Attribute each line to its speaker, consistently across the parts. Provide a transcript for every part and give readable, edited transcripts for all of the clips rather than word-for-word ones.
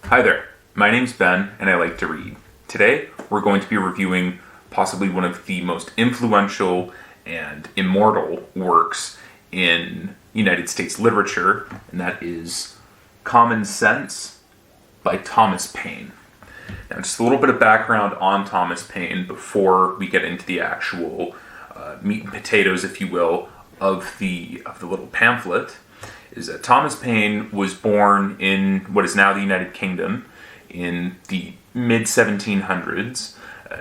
Speaker 1: Hi there, my name's Ben and I like to read. Today we're going to be reviewing possibly one of the most influential and immortal works in United States literature, and that is Common Sense by Thomas Paine. Now, just a little bit of background on Thomas Paine before we get into the actual meat and potatoes, if you will, of the little pamphlet. Is that Thomas Paine was born in what is now the United Kingdom in the mid-1700s.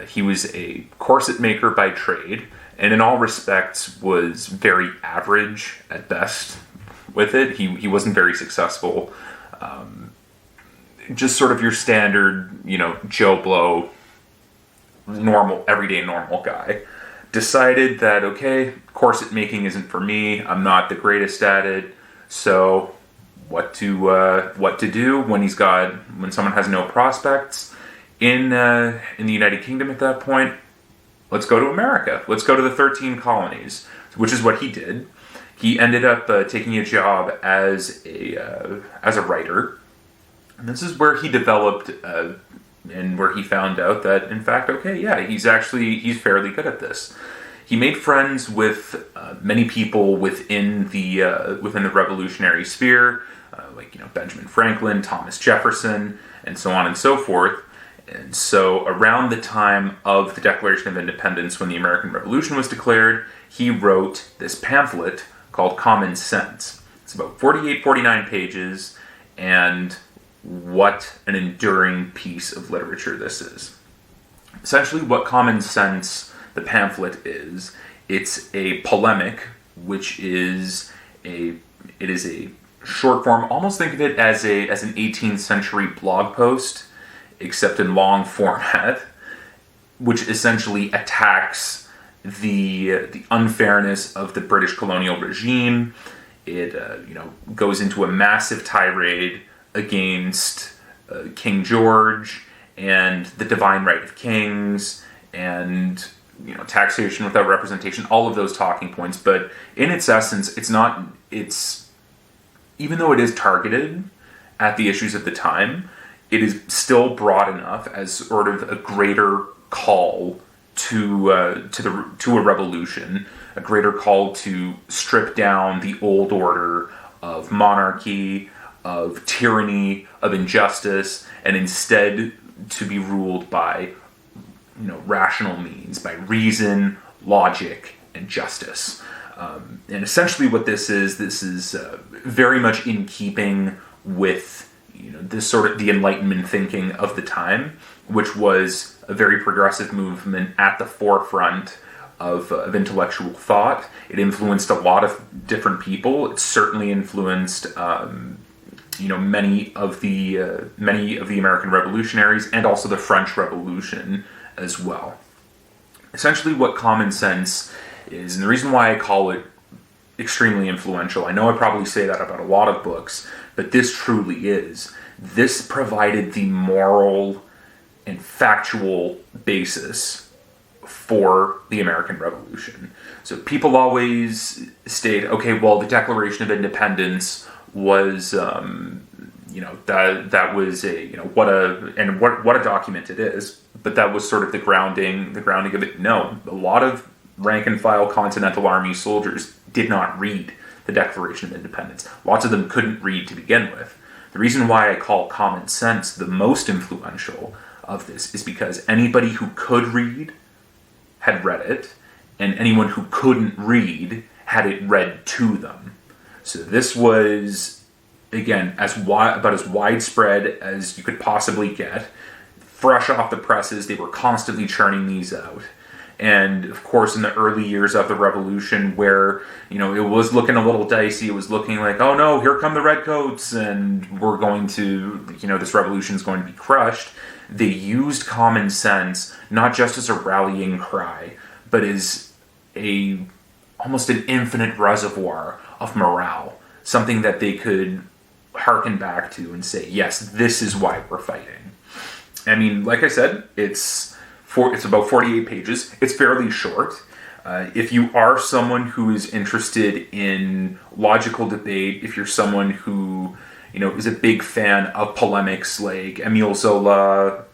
Speaker 1: He was a corset maker by trade, and in all respects was very average at best with it. He wasn't very successful. Just sort of your standard, Joe Blow, normal, everyday normal guy. Decided that, okay, corset making isn't for me. I'm not the greatest at it. So, what to do when someone has no prospects in the United Kingdom at that point? Let's go to America. Let's go to the 13 colonies, which is what he did. He ended up taking a job as a writer, and this is where he developed and where he found out that, in fact, okay, yeah, he's fairly good at this. He made friends with many people within the revolutionary sphere, like Benjamin Franklin, Thomas Jefferson, and so on and so forth. And so, around the time of the Declaration of Independence, when the American Revolution was declared, he wrote this pamphlet called Common Sense. It's about 49 pages, and what an enduring piece of literature this is. Essentially, what Common Sense, the pamphlet, is, it's a polemic, which is a short form. Almost think of it as an 18th century blog post, except in long format, which essentially attacks the unfairness of the British colonial regime. It goes into a massive tirade against King George and the divine right of kings and taxation without representation, all of those talking points. But in its essence, even though it is targeted at the issues of the time, it is still broad enough as sort of a greater call to a revolution, a greater call to strip down the old order of monarchy, of tyranny, of injustice, and instead to be ruled by rational means, by reason, logic, and justice. And essentially what this is very much in keeping with this sort of the Enlightenment thinking of the time, which was a very progressive movement at the forefront of intellectual thought. It influenced a lot of different people. It certainly influenced many of the American revolutionaries, and also the French Revolution as well. Essentially what Common Sense is, and the reason why I call it extremely influential, I know I probably say that about a lot of books, but this truly is. This provided the moral and factual basis for the American Revolution. So people always state, okay, well, the Declaration of Independence was that was what a document it is, but that was sort of the grounding of it. No, a lot of rank and file Continental Army soldiers did not read the Declaration of Independence. Lots of them couldn't read to begin with. The reason why I call Common Sense the most influential of this is because anybody who could read had read it, and anyone who couldn't read had it read to them. So this was, again, about as widespread as you could possibly get. Fresh off the presses, they were constantly churning these out. And, of course, in the early years of the Revolution, where, it was looking a little dicey, it was looking like, oh no, here come the redcoats, and we're going to, this revolution is going to be crushed. They used Common Sense not just as a rallying cry, but as almost an infinite reservoir of morale, something that they could harken back to and say, yes, this is why we're fighting. I mean, like I said, it's about 48 pages. It's fairly short. If you are someone who is interested in logical debate, if you're someone who is a big fan of polemics like Emile Zola,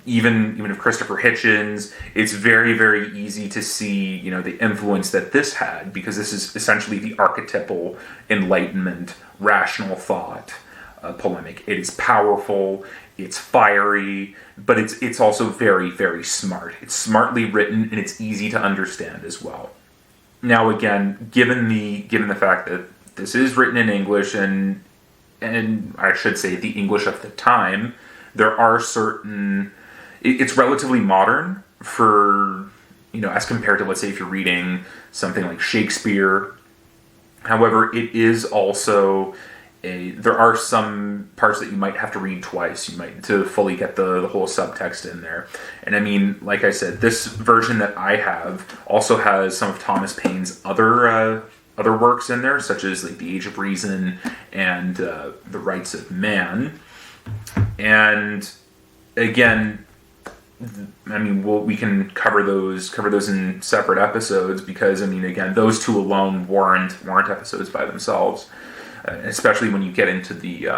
Speaker 1: even of Christopher Hitchens. It's very, very easy to see, the influence that this had, because this is essentially the archetypal Enlightenment, rational thought polemic. It is powerful, it's fiery, but it's also very, very smart. It's smartly written, and it's easy to understand as well. Now, again, given the fact that this is written in English, and I should say the English of the time, there are it's relatively modern for, as compared to, let's say, if you're reading something like Shakespeare. However, it is also there are some parts that you might have to read twice, to fully get the whole subtext in there. And I mean, like I said, this version that I have also has some of Thomas Paine's other works in there, such as like The Age of Reason and The Rights of Man. And again, I mean, we can cover those in separate episodes, because I mean, again, those two alone warrant episodes by themselves, especially when you get into the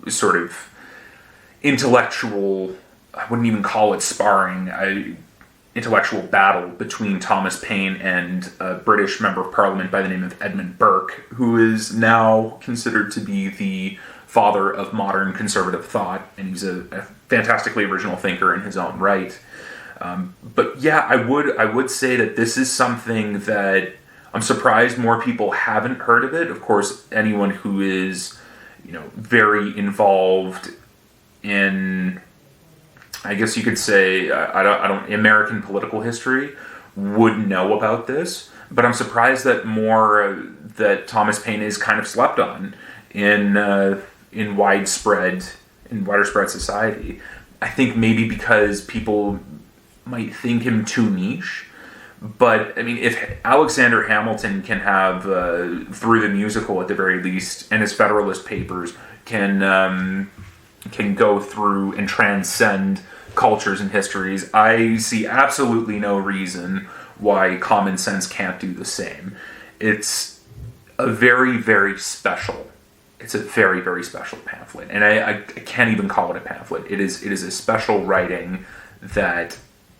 Speaker 1: sort of intellectual, I wouldn't even call it sparring, intellectual battle between Thomas Paine and a British member of Parliament by the name of Edmund Burke, who is now considered to be the father of modern conservative thought, and he's a fantastically original thinker in his own right. But yeah, I would say that this is something that I'm surprised more people haven't heard of it. Of course, anyone who is, very involved in, I guess you could say, American political history would know about this. But I'm surprised that that Thomas Paine is kind of slept on in widespread society. I think maybe because people might think him too niche. But I mean, if Alexander Hamilton can have, through the musical at the very least, and his Federalist Papers can go through and transcend cultures and histories, I see absolutely no reason why common sense can't do the same. It's a very, very special pamphlet, and I can't even call it a pamphlet. It is a special writing that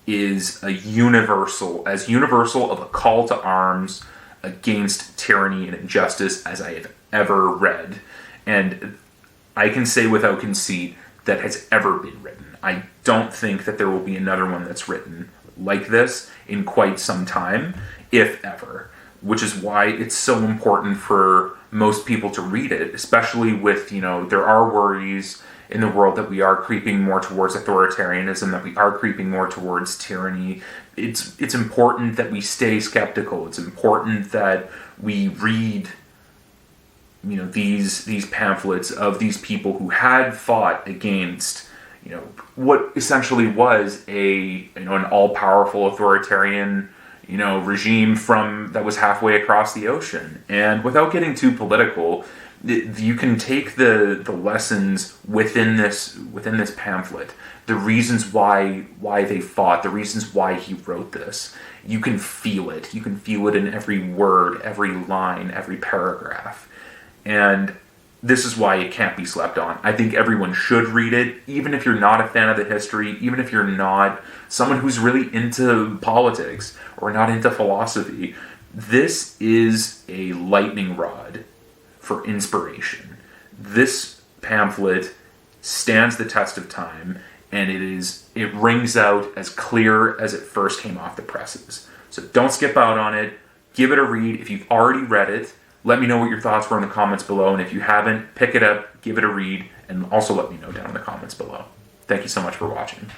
Speaker 1: is as universal of a call to arms against tyranny and injustice as I have ever read. And I can say without conceit that has ever been written. I don't think that there will be another one that's written like this in quite some time, if ever, which is why it's so important for most people to read it, especially with, there are worries in the world that we are creeping more towards authoritarianism, that we are creeping more towards tyranny. It's important that we stay skeptical. It's important that we read, these pamphlets of these people who had fought against, what essentially was an all-powerful authoritarian, regime that was halfway across the ocean. And without getting too political, you can take the lessons within this pamphlet, the reasons why they fought, the reasons why he wrote this. You can feel it. You can feel it in every word, every line, every paragraph. And this is why it can't be slept on. I think everyone should read it, even if you're not a fan of the history, even if you're not someone who's really into politics or not into philosophy. This is a lightning rod for inspiration. This pamphlet stands the test of time, and it rings out as clear as it first came off the presses. So don't skip out on it. Give it a read. If you've already read it, let me know what your thoughts were in the comments below, and if you haven't, pick it up, give it a read, and also let me know down in the comments below. Thank you so much for watching.